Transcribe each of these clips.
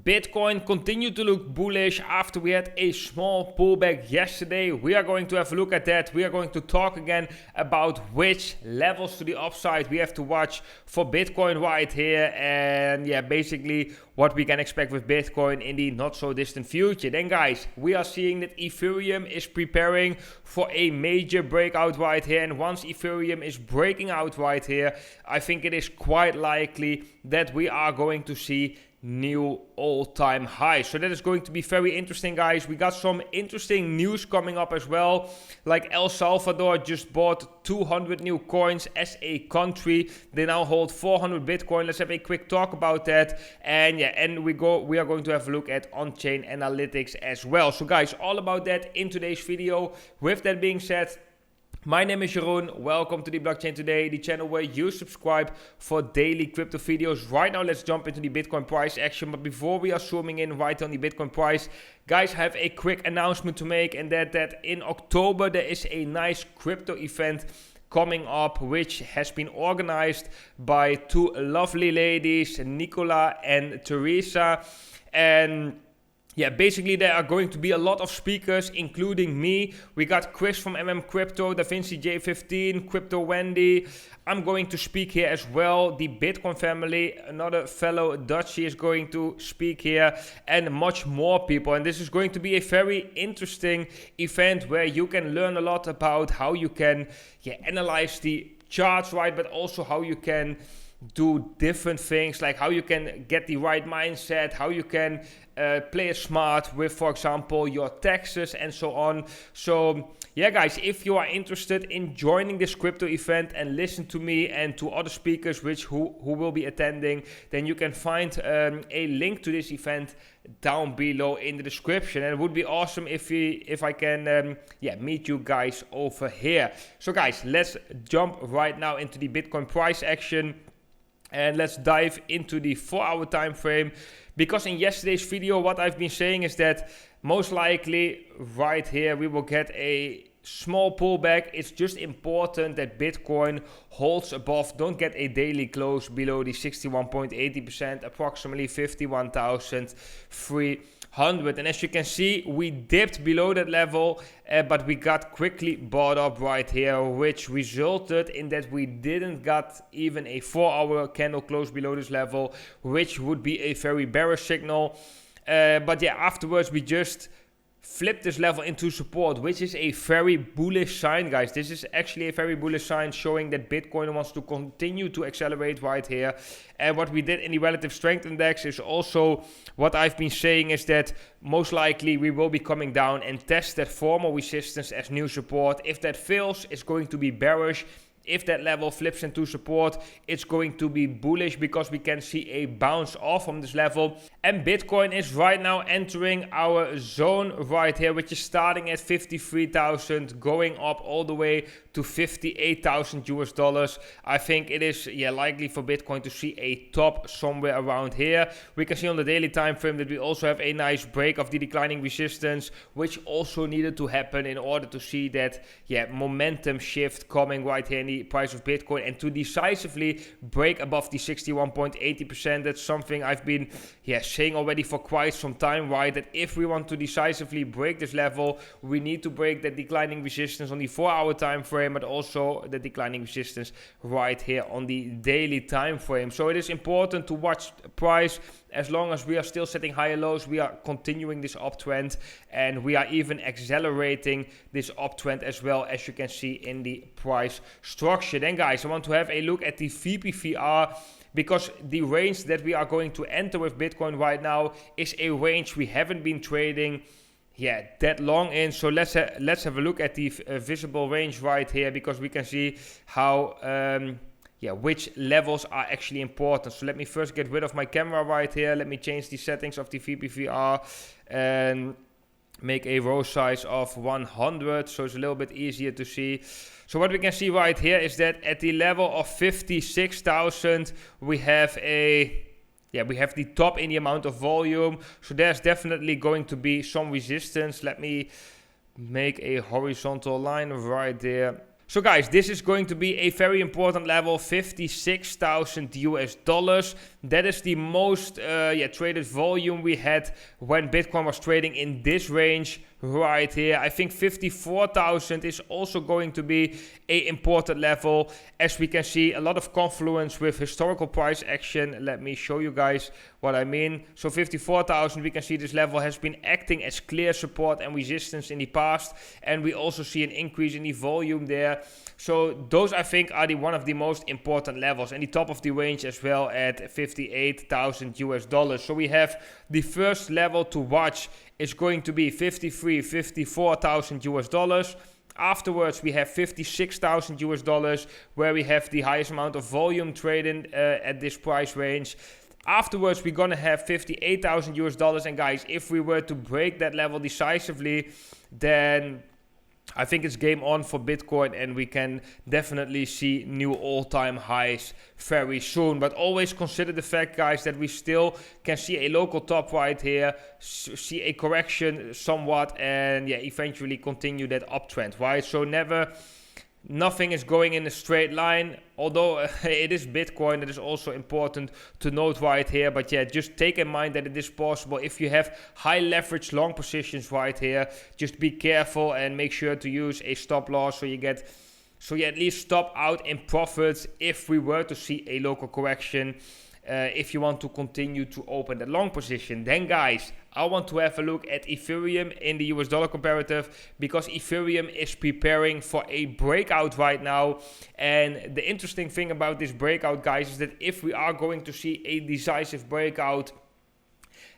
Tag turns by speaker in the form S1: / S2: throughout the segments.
S1: Bitcoin continued to look bullish after we had a small pullback yesterday. We are going to have a look at that. We are going to talk again about which levels to the upside we have to watch for Bitcoin right here. And yeah, basically what we can expect with Bitcoin in the not so distant future. Then guys, we are seeing that Ethereum is preparing for a major breakout right here. And once Ethereum is breaking out right here, I think it is quite likely that we are going to see new all-time highs. So that is going to be very interesting, guys. We got some interesting news coming up as well, like El Salvador just bought 200 new coins as a country. They now hold 400 Bitcoin. Let's have a quick talk about that. And yeah, and we are going to have a look at on-chain analytics as well. So guys, all about that in today's video. With that being said, my name is Jeroen. Welcome to the Blockchain Today, the channel where you subscribe for daily crypto videos. Right now, let's jump into the Bitcoin price action. But before we are zooming in right on the Bitcoin price, guys, I have a quick announcement to make, and that in October there is a nice crypto event coming up, which has been organized by two lovely ladies, Nicola and Teresa. And yeah, basically there are going to be a lot of speakers, including me. We got Chris from Crypto, Da Vinci J15, Crypto Wendy. I'm going to speak here as well. The Bitcoin family, another fellow Dutchie is going to speak here, and much more people. And this is going to be a very interesting event where you can learn a lot about how you can analyze the charts, right? But also how you can do different things, like how you can get the right mindset, how you can play it smart with, for example, your taxes and so on. So yeah, guys, if you are interested in joining this crypto event and listen to me and to other speakers who will be attending, then you can find a link to this event down below in the description. And it would be awesome if I can meet you guys over here. So guys, let's jump right now into the Bitcoin price action. And let's dive into the 4-hour time frame, because in yesterday's video what I've been saying is that most likely right here we will get a small pullback. It's just important that Bitcoin holds above, don't get a daily close below the 61.80%, approximately 51,300. And as you can see, we dipped below that level, but we got quickly bought up right here, which resulted in that we didn't got even a 4-hour candle close below this level, which would be a very bearish signal. But yeah, afterwards we just flip this level into support, which is a very bullish sign, guys. This is actually a very bullish sign, showing that Bitcoin wants to continue to accelerate right here. And what we did in the relative strength index is also what I've been saying, is that most likely we will be coming down and test that former resistance as new support. If that fails, it's going to be bearish. If that level flips into support, it's going to be bullish, because we can see a bounce off from this level. And Bitcoin is right now entering our zone right here, which is starting at 53,000, going up all the way to 58,000 US dollars. I think it is likely for Bitcoin to see a top somewhere around here. We can see on the daily time frame that we also have a nice break of the declining resistance, which also needed to happen in order to see that momentum shift coming right here in the price of Bitcoin, and to decisively break above the 61.80%. That's something I've been saying already for quite some time, right? That if we want to decisively break this level, we need to break that declining resistance on the 4-hour time frame, but also the declining resistance right here on the daily time frame. So it is important to watch price. As long as we are still setting higher lows, we are continuing this uptrend, and we are even accelerating this uptrend as well, as you can see in the price structure. Then guys, I want to have a look at the VPVR, because the range that we are going to enter with Bitcoin right now is a range we haven't been trading that long in. So let's have a look at the visible range right here, because we can see how which levels are actually important. So let me first get rid of my camera right here. Let me change the settings of the VPVR and make a row size of 100, so it's a little bit easier to see. So what we can see right here is that at the level of 56,000, we have the top in the amount of volume. So there's definitely going to be some resistance. Let me make a horizontal line right there. So guys, this is going to be a very important level, $56,000. That is the most traded volume we had when Bitcoin was trading in this range right here. I think 54,000 is also going to be an important level. As we can see, a lot of confluence with historical price action. Let me show you guys what I mean. So 54,000, we can see this level has been acting as clear support and resistance in the past, and we also see an increase in the volume there. So those, I think, are one of the most important levels, and the top of the range as well at $58,000. So we have the first level to watch is going to be $54,000. Afterwards, we have $56,000, where we have the highest amount of volume trading at this price range. Afterwards, we're gonna have $58,000, and guys, if we were to break that level decisively, then I think it's game on for Bitcoin, and we can definitely see new all-time highs very soon. But always consider the fact, guys, that we still can see a local top right here, see a correction somewhat, and eventually continue that uptrend, right? So nothing is going in a straight line, although it is Bitcoin. That is also important to note right here. But just take in mind that it is possible. If you have high leverage long positions right here, just be careful and make sure to use a stop loss so you at least stop out in profits if we were to see a local correction. If you want to continue to open the long position. Then guys, I want to have a look at Ethereum in the US dollar comparative, because Ethereum is preparing for a breakout right now. And the interesting thing about this breakout, guys, is that if we are going to see a decisive breakout,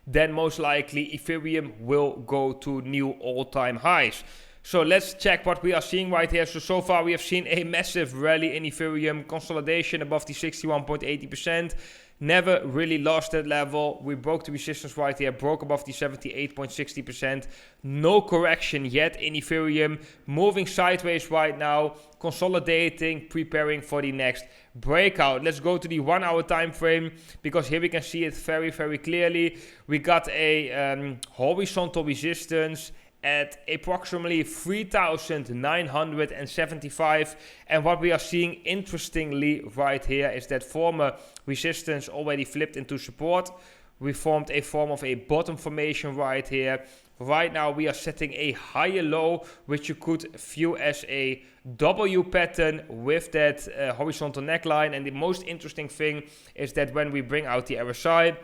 S1: then most likely Ethereum will go to new all-time highs. So let's check what we are seeing right here. So far we have seen a massive rally in Ethereum, consolidation above the 61.80%. Never really lost that level. We broke the resistance right here, broke above the 78.60%. No correction yet in Ethereum. Moving sideways right now, consolidating, preparing for the next breakout. Let's go to the 1 hour time frame, because here we can see it very, very clearly. We got a horizontal resistance at approximately 3,975, and what we are seeing interestingly right here is that former resistance already flipped into support. We formed a form of a bottom formation right here. Right now we are setting a higher low, which you could view as a W pattern with that horizontal neckline. And the most interesting thing is that when we bring out the RSI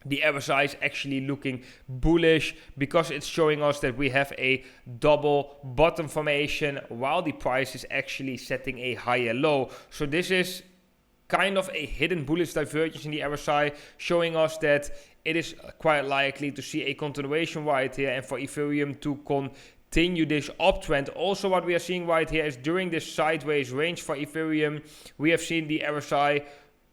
S1: is actually looking bullish, because it's showing us that we have a double bottom formation while the price is actually setting a higher low. So this is kind of a hidden bullish divergence in the RSI, showing us that it is quite likely to see a continuation right here and for Ethereum to continue this uptrend. Also, what we are seeing right here is during this sideways range for Ethereum, we have seen the RSI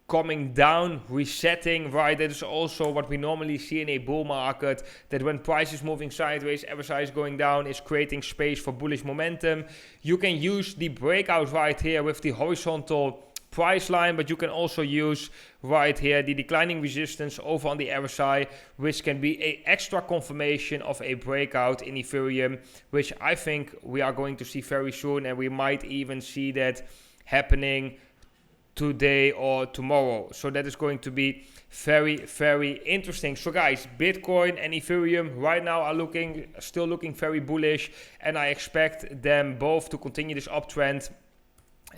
S1: coming down, resetting, right? That is also what we normally see in a bull market, that when price is moving sideways, RSI is going down, is creating space for bullish momentum. You can use the breakout right here with the horizontal price line, but you can also use right here the declining resistance over on the RSI, which can be an extra confirmation of a breakout in Ethereum, which I think we are going to see very soon, and we might even see that happening today or tomorrow. So that is going to be very, very interesting. So guys, Bitcoin and Ethereum right now are still looking very bullish, and I expect them both to continue this uptrend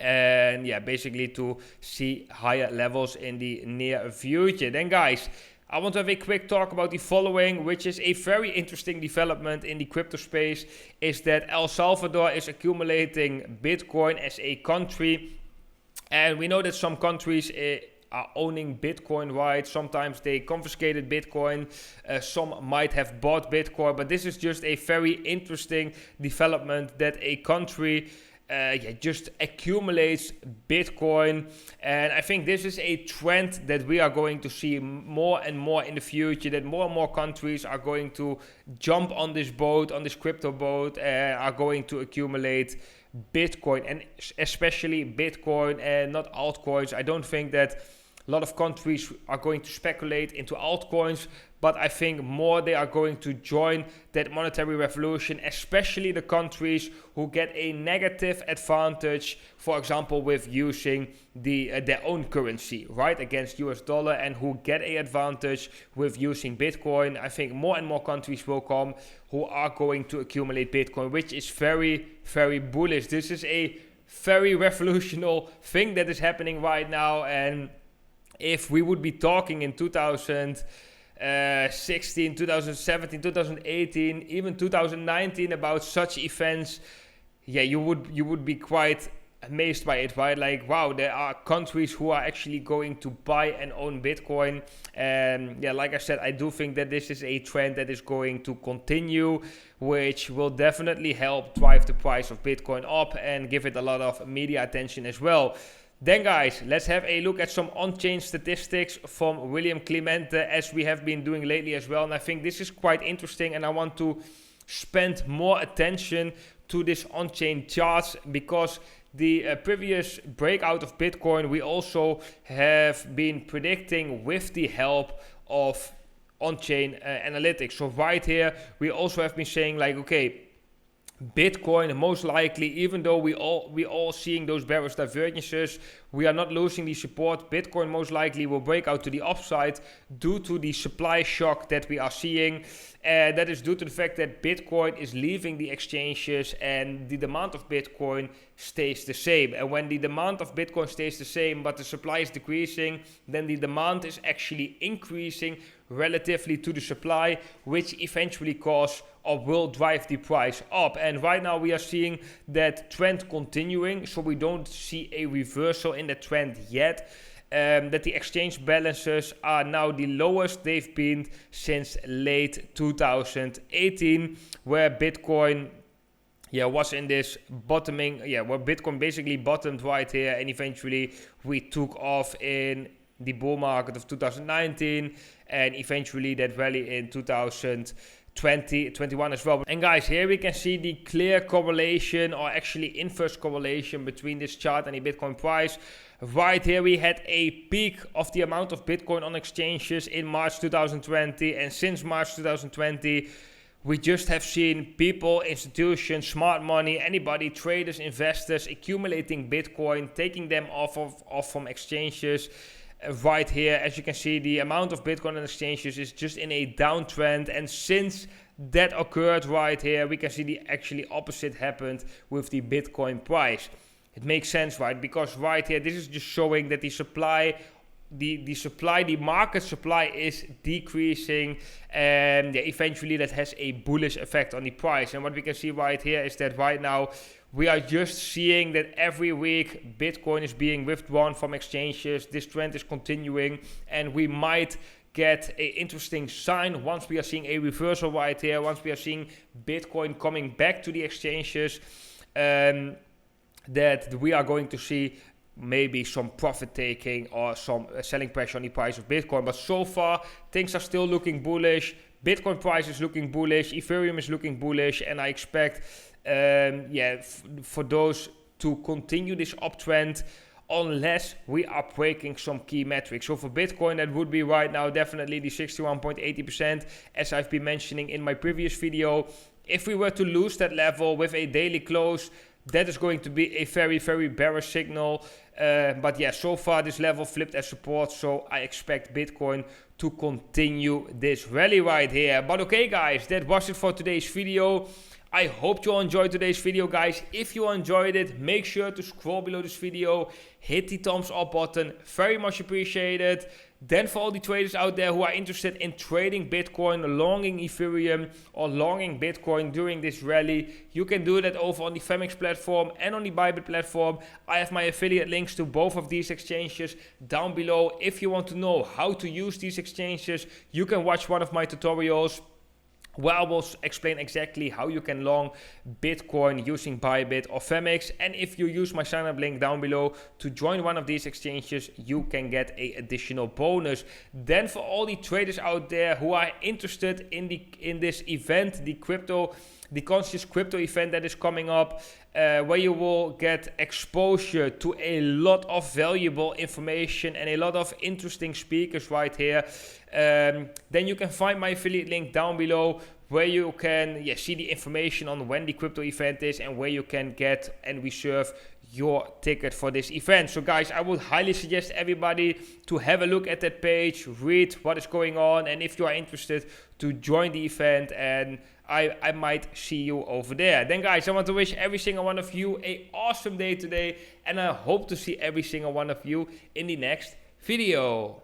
S1: and basically to see higher levels in the near future. Then guys, I want to have a quick talk about the following, which is a very interesting development in the crypto space, is that El Salvador is accumulating Bitcoin as a country. And we know that some countries are owning Bitcoin, right? Sometimes they confiscated Bitcoin. Some might have bought Bitcoin. But this is just a very interesting development, that a country just accumulates Bitcoin. And I think this is a trend that we are going to see more and more in the future, that more and more countries are going to jump on this boat, on this crypto boat, and are going to accumulate Bitcoin, and especially Bitcoin and not altcoins. I don't think that A lot of countries are going to speculate into altcoins, but I think more they are going to join that monetary revolution, especially the countries who get a negative advantage, for example, with using their own currency, right, against US dollar, and who get a advantage with using Bitcoin. I think more and more countries will come who are going to accumulate Bitcoin, which is very, very bullish. This is a very revolutionary thing that is happening right now, and if we would be talking in 2016, 2017, 2018, even 2019 about such events, yeah, you would be quite amazed by it, right? Like, wow, there are countries who are actually going to buy and own Bitcoin. And yeah, like I said, I do think that this is a trend that is going to continue, which will definitely help drive the price of Bitcoin up and give it a lot of media attention as well. Then guys, let's have a look at some on-chain statistics from William Clemente, as we have been doing lately as well. And I think this is quite interesting, and I want to spend more attention to this on-chain charts, because the previous breakout of Bitcoin, we also have been predicting with the help of on-chain analytics. So right here, we also have been saying like, okay, Bitcoin most likely, even though we all seeing those bearish divergences, we are not losing the support. Bitcoin most likely will break out to the upside due to the supply shock that we are seeing. That is due to the fact that Bitcoin is leaving the exchanges and the demand of Bitcoin stays the same. And when the demand of Bitcoin stays the same but the supply is decreasing, then the demand is actually increasing relatively to the supply, which eventually cause or will drive the price up. And right now we are seeing that trend continuing, so we don't see a reversal in the trend yet. That the exchange balances are now the lowest they've been since late 2018, where Bitcoin was in this bottoming, where Bitcoin basically bottomed right here, and eventually we took off in the bull market of 2019, and eventually that rally in 2021 as well. And guys, here we can see the clear correlation, or actually inverse correlation, between this chart and the Bitcoin price. Right here we had a peak of the amount of Bitcoin on exchanges in March 2020, and since March 2020 we just have seen people, institutions, smart money, anybody, traders, investors accumulating Bitcoin, taking them off from exchanges. Right here, as you can see, the amount of Bitcoin on exchanges is just in a downtrend, and since that occurred right here, we can see the actually opposite happened with the Bitcoin price. It makes sense, right? Because right here, this is just showing that the supply, the market supply is decreasing, and eventually that has a bullish effect on the price. And what we can see right here is that right now we are just seeing that every week Bitcoin is being withdrawn from exchanges. This trend is continuing, and we might get an interesting sign once we are seeing a reversal right here, once we are seeing Bitcoin coming back to the exchanges, that we are going to see maybe some profit taking or some selling pressure on the price of Bitcoin. But so far things are still looking bullish. Bitcoin price is looking bullish, Ethereum is looking bullish, and I expect for those to continue this uptrend unless we are breaking some key metrics. So for Bitcoin, that would be right now definitely the 61.80%, as I've been mentioning in my previous video. If we were to lose that level with a daily close, that is going to be a very, very bearish signal. But yeah, so far this level flipped as support, so I expect Bitcoin to continue this rally right here. But okay guys, that was it for today's video. I hope you enjoyed today's video, guys. If you enjoyed it, make sure to scroll below this video, hit the thumbs up button, very much appreciated. Then for all the traders out there who are interested in trading Bitcoin, longing Ethereum or longing Bitcoin during this rally, you can do that over on the Femix platform and on the Bybit platform. I have my affiliate links to both of these exchanges down below. If you want to know how to use these exchanges, you can watch one of my tutorials where I will explain exactly how you can long Bitcoin using Bybit or Femix. And if you use my sign up link down below to join one of these exchanges, you can get an additional bonus. Then for all the traders out there who are interested in this event, the Conscious Crypto event that is coming up, where you will get exposure to a lot of valuable information and a lot of interesting speakers right here. Then you can find my affiliate link down below, where you can see the information on when the crypto event is and where you can get and reserve your ticket for this event. So guys, I would highly suggest everybody to have a look at that page, read what is going on, and if you are interested, to join the event, and I might see you over there. Then guys, I want to wish every single one of you an awesome day today, and I hope to see every single one of you in the next video.